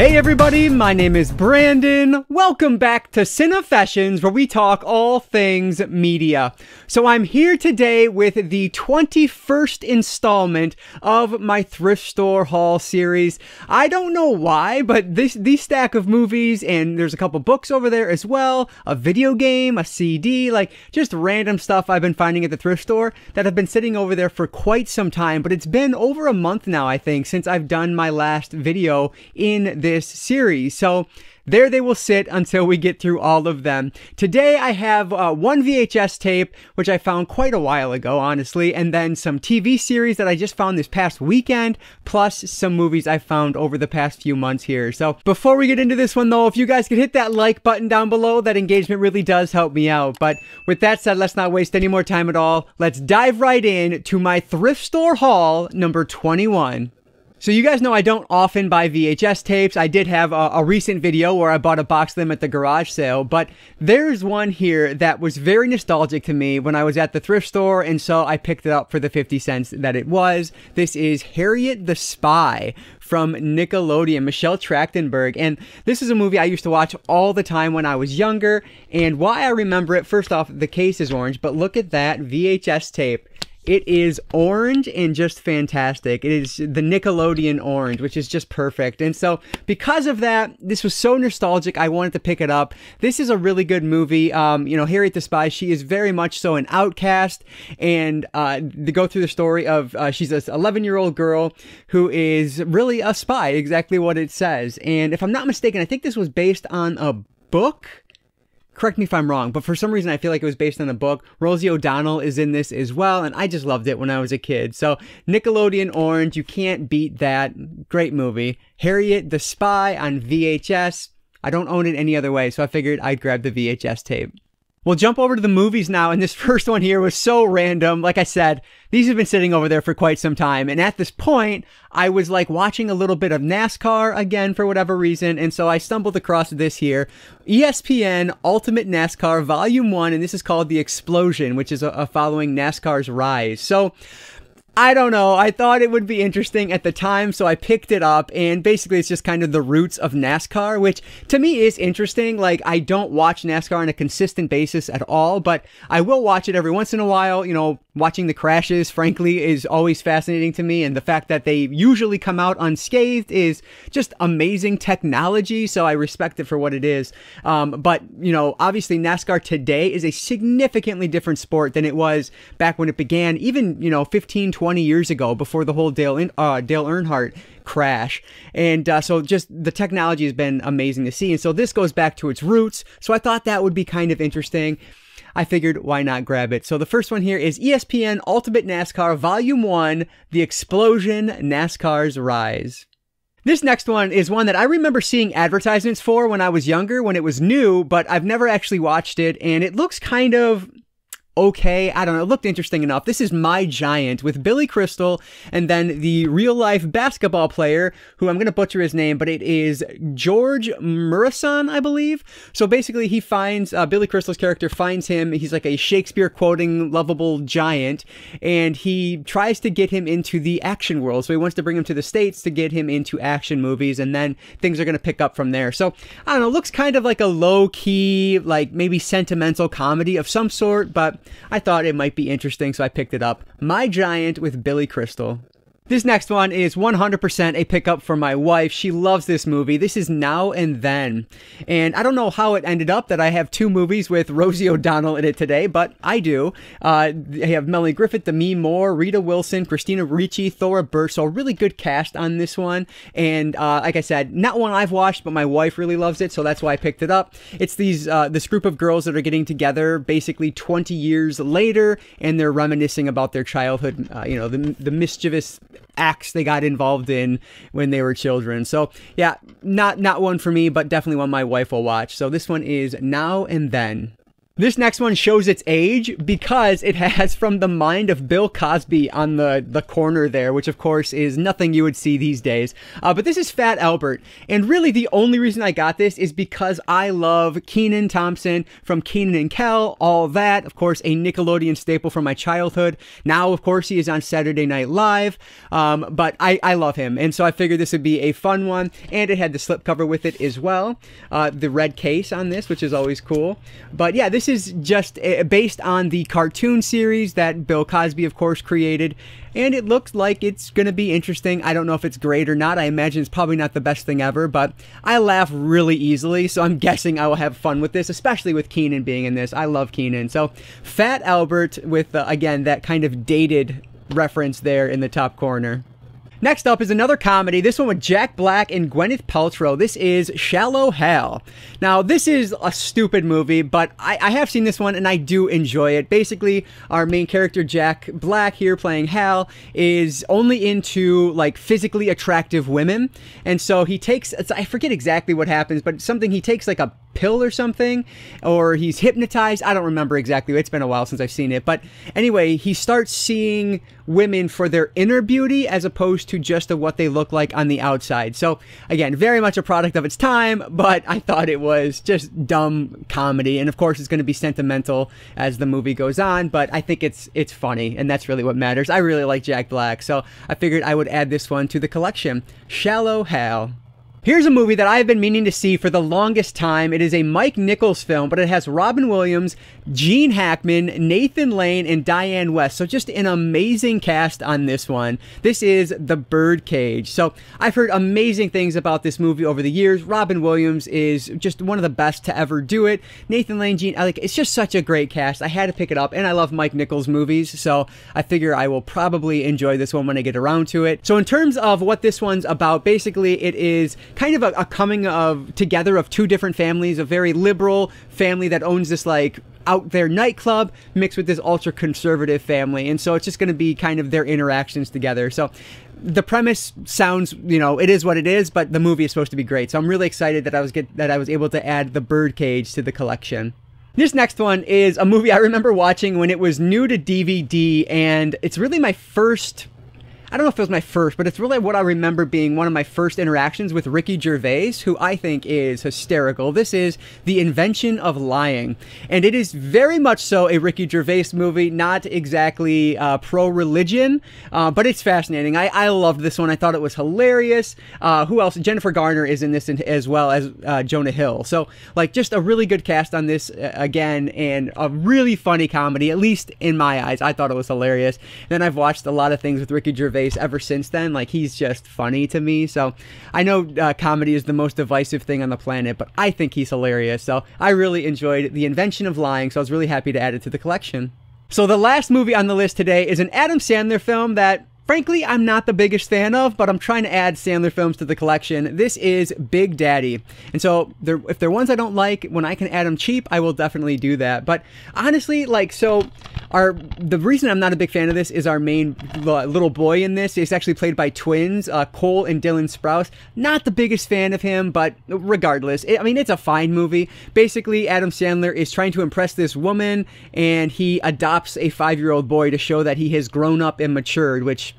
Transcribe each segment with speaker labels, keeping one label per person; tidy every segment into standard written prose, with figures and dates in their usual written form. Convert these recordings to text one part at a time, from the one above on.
Speaker 1: Hey everybody, my name is Brandon. Welcome back to Cinefessions, where we talk all things media. So I'm here today with the 21st installment of my Thrift Store Haul series. I don't know why, but this stack of movies, and there's a couple books over there as well, a video game, a CD, like just random stuff I've been finding at the thrift store that have been sitting over there for quite some time, but it's been over a month now, I think, since I've done my last video in this series. So there they will sit until we get through all of them. Today I have one VHS tape, which I found quite a while ago, honestly, and then some TV series that I just found this past weekend, plus some movies I found over the past few months here. So before we get into this one though, if you guys could hit that like button down below, that engagement really does help me out. But with that said, let's not waste any more time at all. Let's dive right in to my Thrift Store Haul number 21. So you guys know I don't often buy VHS tapes. I did have a recent video where I bought a box of them at the garage sale, but there's one here that was very nostalgic to me when I was at the thrift store, and so I picked it up for the 50 cents that it was. This is Harriet the Spy from Nickelodeon, Michelle Trachtenberg, and this is a movie I used to watch all the time when I was younger, and why I remember it, first off, the case is orange, but look at that VHS tape. It is orange and just fantastic. It is the Nickelodeon orange, which is just perfect. And so because of that, this was so nostalgic, I wanted to pick it up. This is a really good movie. You know, Harriet the Spy, she is very much so an outcast. And to go through the story of, she's an 11-year-old girl who is really a spy, exactly what it says. And if I'm not mistaken, I think this was based on a book. Correct me if I'm wrong, but for some reason I feel like it was based on a book. Rosie O'Donnell is in this as well, and I just loved it when I was a kid. So Nickelodeon Orange, you can't beat that. Great movie. Harriet the Spy on VHS. I don't own it any other way, so I figured I'd grab the VHS tape. We'll jump over to the movies now, and this first one here was so random. Like I said, these have been sitting over there for quite some time, and at this point, I was like watching a little bit of NASCAR again for whatever reason, and so I stumbled across this here. ESPN Ultimate NASCAR Volume 1, and this is called The Explosion, which is following NASCAR's rise. So I don't know, I thought it would be interesting at the time, so I picked it up, and basically it's just kind of the roots of NASCAR, which to me is interesting. Like, I don't watch NASCAR on a consistent basis at all, but I will watch it every once in a while. You know, watching the crashes, frankly, is always fascinating to me, and the fact that they usually come out unscathed is just amazing technology, so I respect it for what it is. But, you know, obviously NASCAR today is a significantly different sport than it was back when it began, even, you know, 15, 20 years ago, before the whole Dale Earnhardt crash. And so just the technology has been amazing to see. And so this goes back to its roots. So I thought that would be kind of interesting. I figured, why not grab it? So the first one here is ESPN Ultimate NASCAR Volume 1, The Explosion, NASCAR's Rise. This next one is one that I remember seeing advertisements for when I was younger, when it was new, but I've never actually watched it, and it looks kind of okay, I don't know, it looked interesting enough. This is My Giant with Billy Crystal and then the real-life basketball player, who I'm going to butcher his name, but it is George Murison, I believe. So basically he finds, Billy Crystal's character finds him, he's like a Shakespeare-quoting, lovable giant, and he tries to get him into the action world. So he wants to bring him to the States to get him into action movies, and then things are going to pick up from there. So, I don't know, it looks kind of like a low-key, like maybe sentimental comedy of some sort, but I thought it might be interesting, so I picked it up. My Giant with Billy Crystal. This next one is 100% a pickup for my wife. She loves this movie. This is Now and Then. And I don't know how it ended up that I have two movies with Rosie O'Donnell in it today, but I do. I have Melanie Griffith, Demi Moore, Rita Wilson, Christina Ricci, Thora Birch. So a really good cast on this one. And like I said, not one I've watched, but my wife really loves it, so that's why I picked it up. It's this group of girls that are getting together basically 20 years later, and they're reminiscing about their childhood, you know, the mischievous acts they got involved in when they were children. So yeah, not one for me, but definitely one my wife will watch. So this one is Now and Then. This next one shows its age because it has From the Mind of Bill Cosby on the corner there, which of course is nothing you would see these days. But this is Fat Albert. And really the only reason I got this is because I love Kenan Thompson from Kenan and Kel, all that. Of course, a Nickelodeon staple from my childhood. Now, of course, he is on Saturday Night Live. But I love him. And so I figured this would be a fun one. And it had the slipcover with it as well. The red case on this, which is always cool. But yeah, this is just based on the cartoon series that Bill Cosby, of course, created, and it looks like it's going to be interesting. I don't know if it's great or not. I imagine it's probably not the best thing ever, but I laugh really easily, so I'm guessing I will have fun with this, especially with Kenan being in this. I love Kenan. So Fat Albert with, again, that kind of dated reference there in the top corner. Next up is another comedy, this one with Jack Black and Gwyneth Paltrow. This is Shallow Hal. Now, this is a stupid movie, but I have seen this one and I do enjoy it. Basically, our main character, Jack Black, here playing Hal, is only into, like, physically attractive women. And so he takes, I forget exactly what happens, but he takes, like, a pill or something, or he's hypnotized. I don't remember exactly. It's been a while since I've seen it. But anyway, he starts seeing women for their inner beauty as opposed to just what they look like on the outside. So again, very much a product of its time, but I thought it was just dumb comedy. And of course, it's going to be sentimental as the movie goes on, but I think it's funny, and that's really what matters. I really like Jack Black, so I figured I would add this one to the collection. Shallow Hal. Here's a movie that I've been meaning to see for the longest time. It is a Mike Nichols film, but it has Robin Williams, Gene Hackman, Nathan Lane, and Diane West. So just an amazing cast on this one. This is The Birdcage. So I've heard amazing things about this movie over the years. Robin Williams is just one of the best to ever do it. Nathan Lane, Gene, it's just such a great cast. I had to pick it up, and I love Mike Nichols movies, so I figure I will probably enjoy this one when I get around to it. So in terms of what this one's about, basically it is kind of a coming of together of two different families, a very liberal family that owns this like out there nightclub mixed with this ultra conservative family, and so it's just going to be kind of their interactions together. So the premise sounds, it is what it is, but the movie is supposed to be great. So I'm really excited that I was able to add The Birdcage to the collection. This next one is a movie I remember watching when it was new to DVD, and it's really my first, I don't know if it was my first, but it's really what I remember being one of my first interactions with Ricky Gervais, who I think is hysterical. This is The Invention of Lying, and it is very much so a Ricky Gervais movie, not exactly pro-religion, but it's fascinating. I loved this one. I thought it was hilarious. Who else? Jennifer Garner is in this as well as Jonah Hill. So, like, just a really good cast on this again, and a really funny comedy, at least in my eyes. I thought it was hilarious. And then I've watched a lot of things with Ricky Gervais ever since then. Like, he's just funny to me. So I know comedy is the most divisive thing on the planet, but I think he's hilarious. So I really enjoyed The Invention of Lying, so I was really happy to add it to the collection. So the last movie on the list today is an Adam Sandler film that, frankly, I'm not the biggest fan of, but I'm trying to add Sandler films to the collection. This is Big Daddy. And so if they're ones I don't like, when I can add them cheap, I will definitely do that. But honestly, the reason I'm not a big fan of this is our main little boy in this is actually played by twins, Cole and Dylan Sprouse. Not the biggest fan of him, but regardless, it's a fine movie. Basically, Adam Sandler is trying to impress this woman, and he adopts a 5-year-old boy to show that he has grown up and matured, which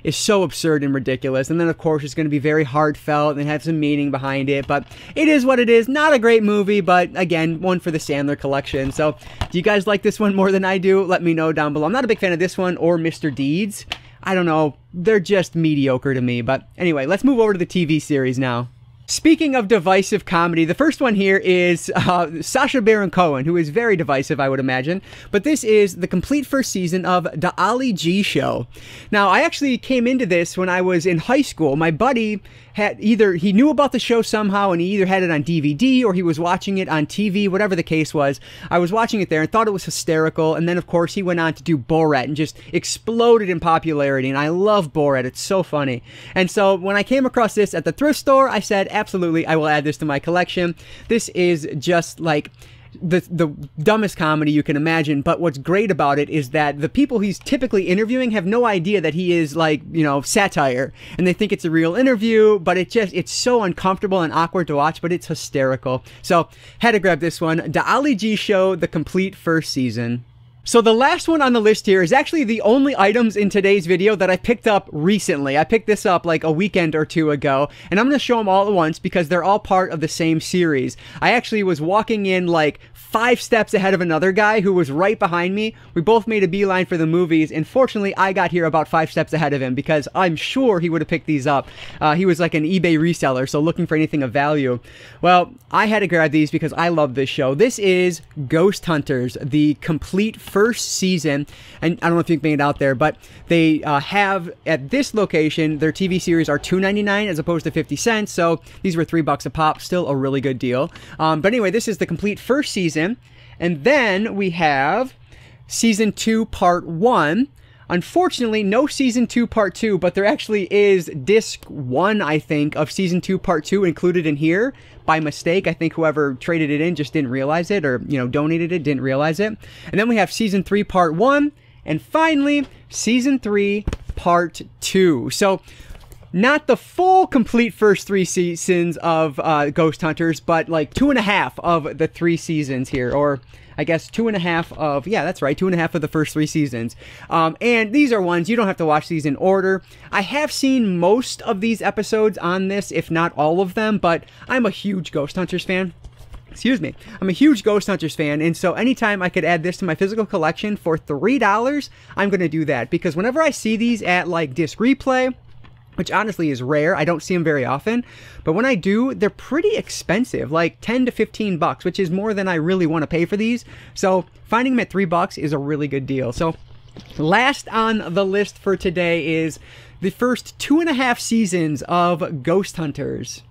Speaker 1: is so absurd and ridiculous. And then, of course, it's going to be very heartfelt and have some meaning behind it. But it is what it is. Not a great movie, but again, one for the Sandler collection. So, do you guys like this one more than I do? Let me know down below. I'm not a big fan of this one or Mr. Deeds. I don't know. They're just mediocre to me. But anyway, let's move over to the TV series now. Speaking of divisive comedy, the first one here is Sacha Baron Cohen, who is very divisive, I would imagine. But this is the complete first season of The Ali G Show. Now, I actually came into this when I was in high school. My buddy he knew about the show somehow, and he either had it on DVD or he was watching it on TV, whatever the case was. I was watching it there and thought it was hysterical. And then, of course, he went on to do Borat and just exploded in popularity. And I love Borat. It's so funny. And so when I came across this at the thrift store, I said, absolutely, I will add this to my collection. This is just like the dumbest comedy you can imagine, but what's great about it is that the people he's typically interviewing have no idea that he is, like, you know, satire, and they think it's a real interview, but it's so uncomfortable and awkward to watch, but it's hysterical. So had to grab this one, The Ali G Show, the complete first season. So the last one on the list here is actually the only items in today's video that I picked up recently. I picked this up like a weekend or two ago, and I'm going to show them all at once because they're all part of the same series. I actually was walking in like 5 steps ahead of another guy who was right behind me. We both made a beeline for the movies, and fortunately I got here about 5 steps ahead of him because I'm sure he would have picked these up. He was like an eBay reseller, so looking for anything of value. Well, I had to grab these because I love this show. This is Ghost Hunters, the complete first season, and I don't know if you can make it out there, but they have at this location, their TV series are $2.99 as opposed to 50 cents, so these were $3 a pop, still a really good deal. But anyway, this is the complete first season, and then we have season 2 part 1. Unfortunately, no season 2 part 2, but there actually is disc 1, I think, of season 2 part 2 included in here by mistake. I think whoever traded it in just didn't realize it, or, you know, donated it, didn't realize it. And then we have season 3 part 1, and finally season 3 part 2. So not the full complete first 3 seasons of Ghost Hunters, but like 2.5 of the 3 seasons here, or I guess 2.5 of, yeah, that's right, 2.5 of the first 3 seasons. And these are ones, you don't have to watch these in order. I have seen most of these episodes on this, if not all of them, but I'm a huge Ghost Hunters fan. Excuse me. I'm a huge Ghost Hunters fan, and so anytime I could add this to my physical collection for $3, I'm going to do that, because whenever I see these at like Disc Replay, which honestly is rare, I don't see them very often, but when I do, they're pretty expensive, like 10 to 15 bucks, which is more than I really want to pay for these. So finding them at $3 is a really good deal. So last on the list for today is the first 2.5 seasons of Ghost Hunters.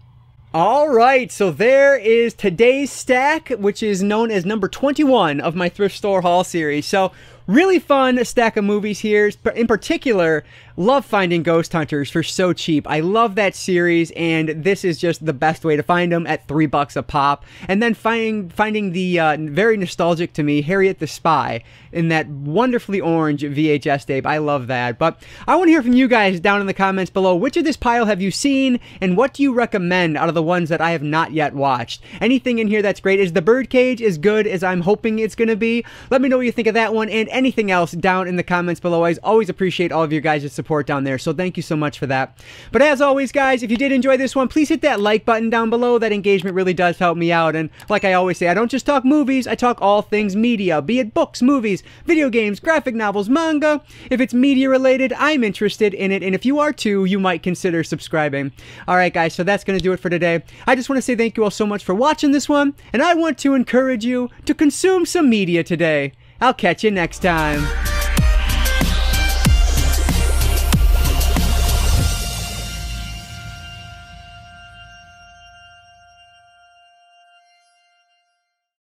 Speaker 1: All right, so there is today's stack, which is known as number 21 of my Thrift Store Haul series. So really fun stack of movies here. In particular, love finding Ghost Hunters for so cheap. I love that series, and this is just the best way to find them at $3 a pop. And then finding the very nostalgic to me Harriet the Spy in that wonderfully orange VHS tape. I love that. But I want to hear from you guys down in the comments below. Which of this pile have you seen, and what do you recommend out of the ones that I have not yet watched? Anything in here that's great? Is the Birdcage as good as I'm hoping it's going to be? Let me know what you think of that one, and anything else down in the comments below. I always appreciate all of your guys' support down there, so thank you so much for that. But as always, guys, if you did enjoy this one, please hit that like button down below. That engagement really does help me out, and like I always say, I don't just talk movies, I talk all things media, be it books, movies, video games, graphic novels, manga. If it's media related, I'm interested in it, and if you are too, you might consider subscribing. Alright guys, so that's going to do it for today. I just want to say thank you all so much for watching this one, and I want to encourage you to consume some media today. I'll catch you next time.